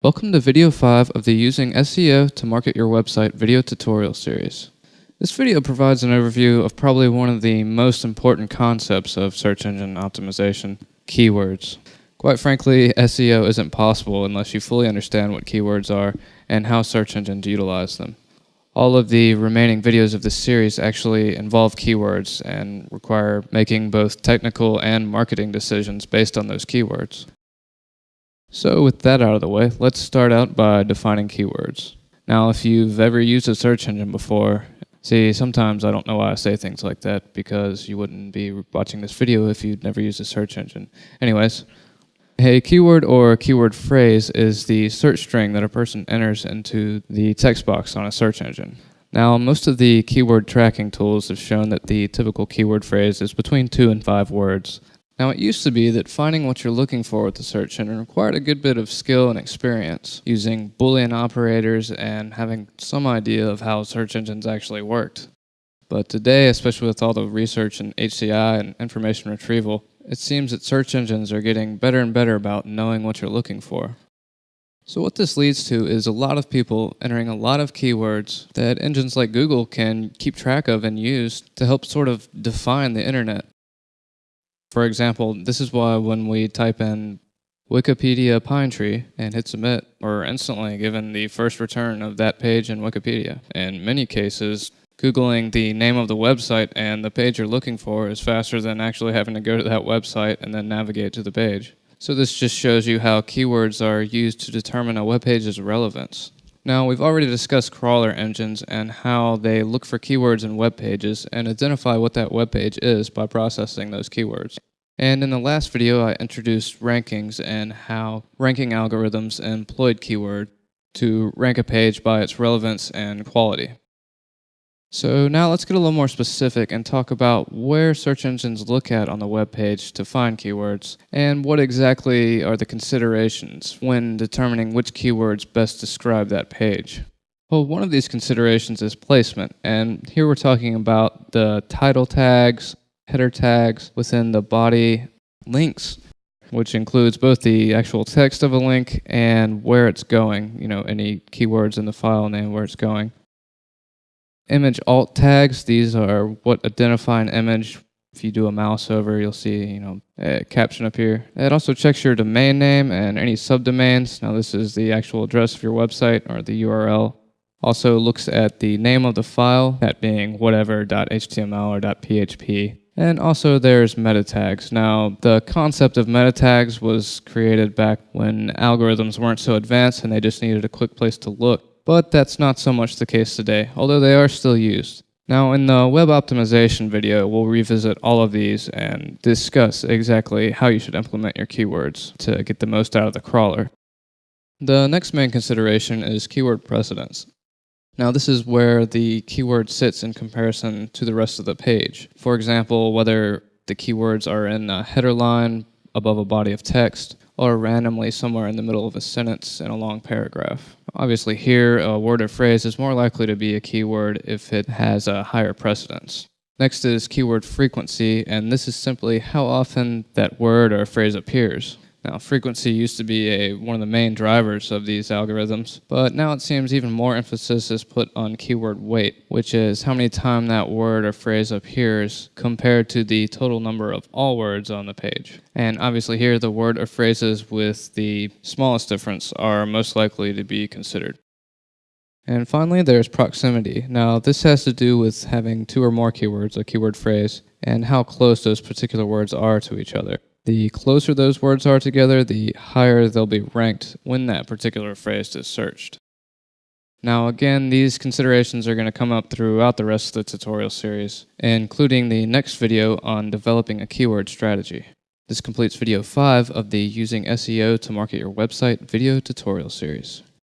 Welcome to video 5 of the Using SEO to Market Your Website video tutorial series. This video provides an overview of probably one of the most important concepts of search engine optimization, keywords. Quite frankly, SEO isn't possible unless you fully understand what keywords are and how search engines utilize them. All of the remaining videos of this series actually involve keywords and require making both technical and marketing decisions based on those keywords. So with that out of the way, let's start out by defining keywords. Now, if you've ever used a search engine before, sometimes I don't know why I say things like that because you wouldn't be watching this video if you'd never used a search engine. Anyways, a keyword or keyword phrase is the search string that a person enters into the text box on a search engine. Now, most of the keyword tracking tools have shown that the typical keyword phrase is between 2 and 5 words. Now, it used to be that finding what you're looking for with the search engine required a good bit of skill and experience, using Boolean operators and having some idea of how search engines actually worked. But today, especially with all the research in HCI and information retrieval, it seems that search engines are getting better and better about knowing what you're looking for. So what this leads to is a lot of people entering a lot of keywords that engines like Google can keep track of and use to help sort of define the internet. For example, this is why when we type in Wikipedia pine tree and hit submit, we're instantly given the first return of that page in Wikipedia. In many cases, Googling the name of the website and the page you're looking for is faster than actually having to go to that website and then navigate to the page. So this just shows you how keywords are used to determine a web page's relevance. Now, we've already discussed crawler engines and how they look for keywords in web pages and identify what that web page is by processing those keywords. And in the last video, I introduced rankings and how ranking algorithms employed keyword to rank a page by its relevance and quality. So now let's get a little more specific and talk about where search engines look at on the web page to find keywords and what exactly are the considerations when determining which keywords best describe that page. Well, one of these considerations is placement, and here we're talking about the title tags, header tags within the body links, which includes both the actual text of a link and where it's going, any keywords in the file name where it's going. Image alt tags, these are what identify an image. If you do a mouse over, you'll see, a caption up here. It also checks your domain name and any subdomains. Now, this is the actual address of your website or the URL. Also looks at the name of the file, that being whatever.html or .php. And also there's meta tags. Now, the concept of meta tags was created back when algorithms weren't so advanced and they just needed a quick place to look. But that's not so much the case today, although they are still used. Now, in the web optimization video, we'll revisit all of these and discuss exactly how you should implement your keywords to get the most out of the crawler. The next main consideration is keyword precedence. Now, this is where the keyword sits in comparison to the rest of the page. For example, whether the keywords are in a header line above a body of text or randomly somewhere in the middle of a sentence in a long paragraph. Obviously here, a word or phrase is more likely to be a keyword if it has a higher precedence. Next is keyword frequency, and this is simply how often that word or phrase appears. Now, frequency used to be one of the main drivers of these algorithms, but now it seems even more emphasis is put on keyword weight, which is how many times that word or phrase appears compared to the total number of all words on the page. And obviously here, the word or phrases with the smallest difference are most likely to be considered. And finally, there's proximity. Now, this has to do with having 2 or more keywords, a keyword phrase, and how close those particular words are to each other. The closer those words are together, the higher they'll be ranked when that particular phrase is searched. Now again, these considerations are going to come up throughout the rest of the tutorial series, including the next video on developing a keyword strategy. This completes video 5 of the Using SEO to Market Your Website video tutorial series.